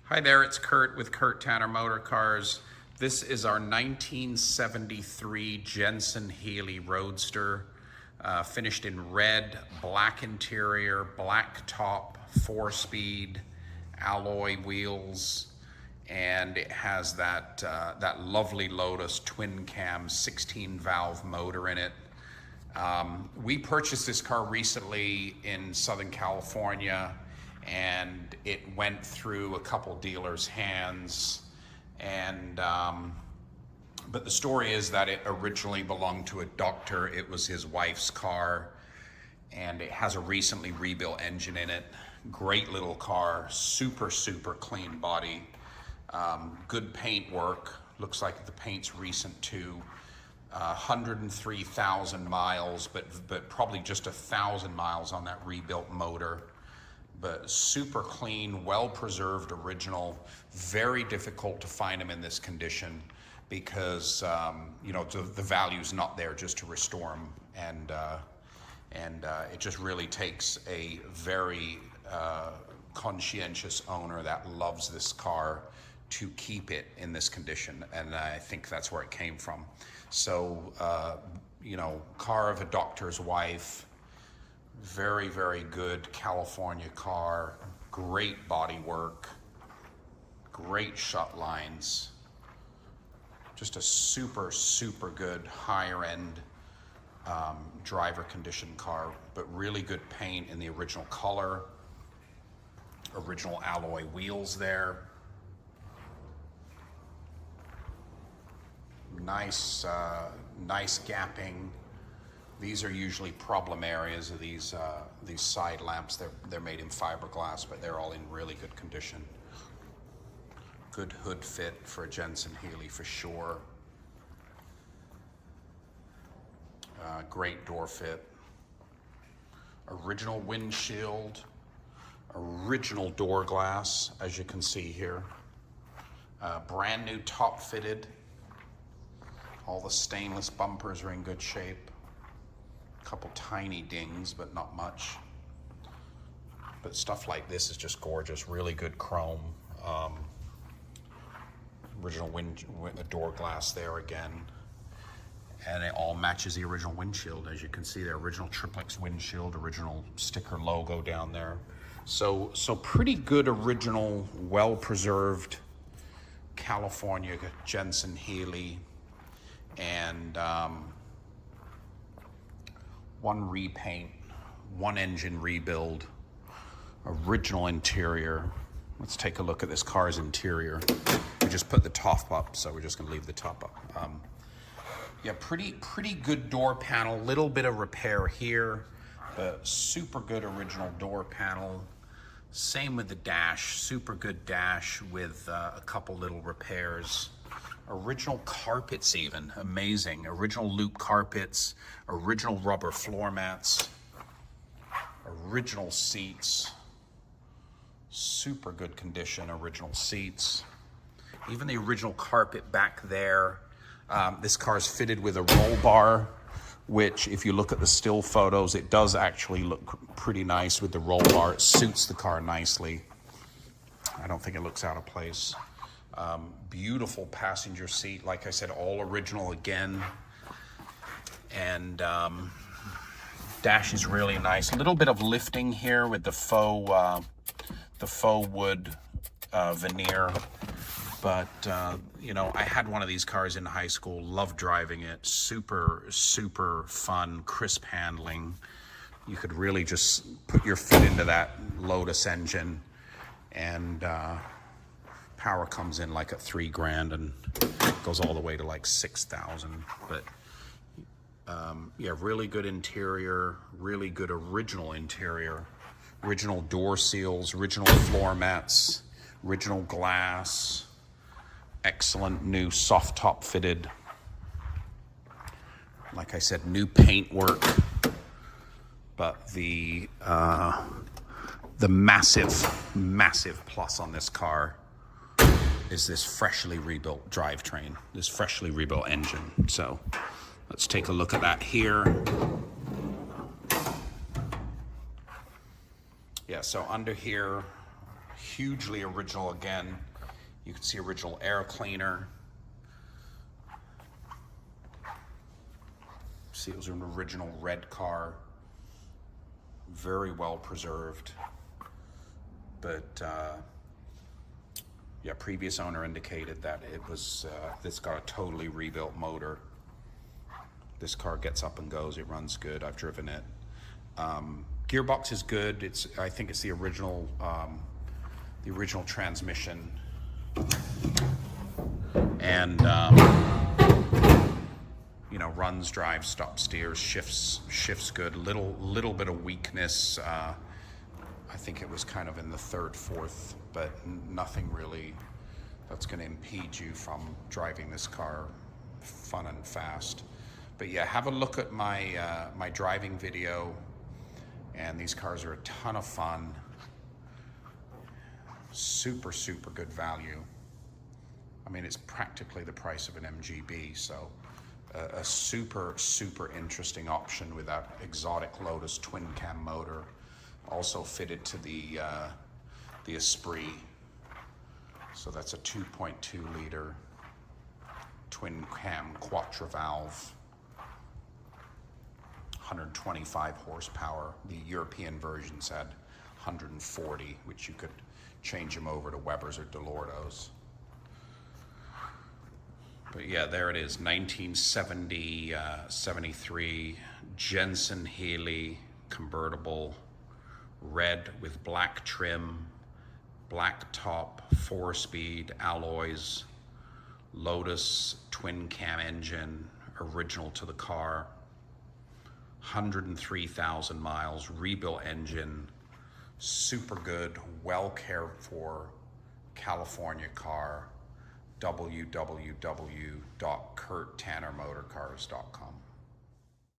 Hi there, it's Kurt with Kurt Tanner Motor Cars. This is our 1973 Jensen Healey Roadster, finished in red, black interior, black top, 4-speed, alloy wheels, and it has that lovely Lotus twin cam 16-valve motor in it. We purchased this car recently in Southern California, and it went through a couple dealers' hands. And but the story is that it originally belonged to a doctor. It was his wife's car, and it has a recently rebuilt engine in it. Great little car, super clean body, good paint work. Looks like the paint's recent too. 103,000 miles, but probably just 1,000 miles on that rebuilt motor. But super clean, well-preserved original. Very difficult to find them in this condition because the value's not there just to restore them, and it just really takes a very conscientious owner that loves this car to keep it in this condition, and I think that's where it came from. So, car of a doctor's wife. Very good California car, great body work, great shut lines, just a super good higher end driver condition car, but really good paint in the original color, original alloy wheels there. Nice gapping. These are usually problem areas of these side lamps. They're made in fiberglass, but they're all in really good condition. Good hood fit for a Jensen Healey for sure. Great door fit. Original windshield. Original door glass, as you can see here. Brand new top fitted. All the stainless bumpers are in good shape. Couple tiny dings, but not much. But stuff like this is just gorgeous. Really good chrome. Original door glass there again, and it all matches the original windshield. As you can see, the original triplex windshield, original sticker logo down there. So pretty good original, well-preserved California Jensen Healey, and one repaint, one engine rebuild, original interior. Let's take a look at this car's interior. We just put the top up, so we're just gonna leave the top up. Yeah, pretty good door panel, little bit of repair here, but super good original door panel. Same with the dash, super good dash with a couple little repairs. Original carpets even, amazing. Original loop carpets, original rubber floor mats, original seats, super good condition, original seats. Even the original carpet back there. This car is fitted with a roll bar, which if you look at the still photos, it does actually look pretty nice with the roll bar. It suits the car nicely. I don't think it looks out of place. Beautiful passenger seat, like I said, all original again, and dash is really nice. A little bit of lifting here with the faux wood veneer, but I had one of these cars in high school. Loved driving it. Super fun, crisp handling. You could really just put your foot into that Lotus engine, and power comes in like at $3,000 and goes all the way to like 6,000. But yeah, really good interior, really good original interior, original door seals, original floor mats, original glass, excellent new soft top fitted. Like I said, new paint work, but the massive plus on this car is this freshly rebuilt drivetrain, this freshly rebuilt engine. So let's take a look at that here. Yeah, so under here, hugely original again. You can see original air cleaner. See, it was an original red car. Very well preserved. But yeah, previous owner indicated that it was, this got a totally rebuilt motor. This car gets up and goes, it runs good, I've driven it. Gearbox is good. I think it's the original transmission. And you know, runs, drives, stops, steers, shifts good. Little bit of weakness. I think it was kind of in the third, fourth, but nothing really that's going to impede you from driving this car fun and fast. But yeah, have a look at my my driving video, and these cars are a ton of fun. Super good value. I mean, it's practically the price of an MGB, so a super interesting option with that exotic Lotus twin cam motor, also fitted to the Esprit. So that's a 2.2 liter twin cam quattro valve, 125 horsepower. The European versions had 140, which you could change them over to Webers or Delordos. But yeah, there it is, 1973 Jensen Healey convertible, red with black trim, black top, 4-speed alloys, Lotus twin cam engine, original to the car, 103,000 miles, rebuilt engine, super good, well cared for California car. www.kurttannermotorcars.com.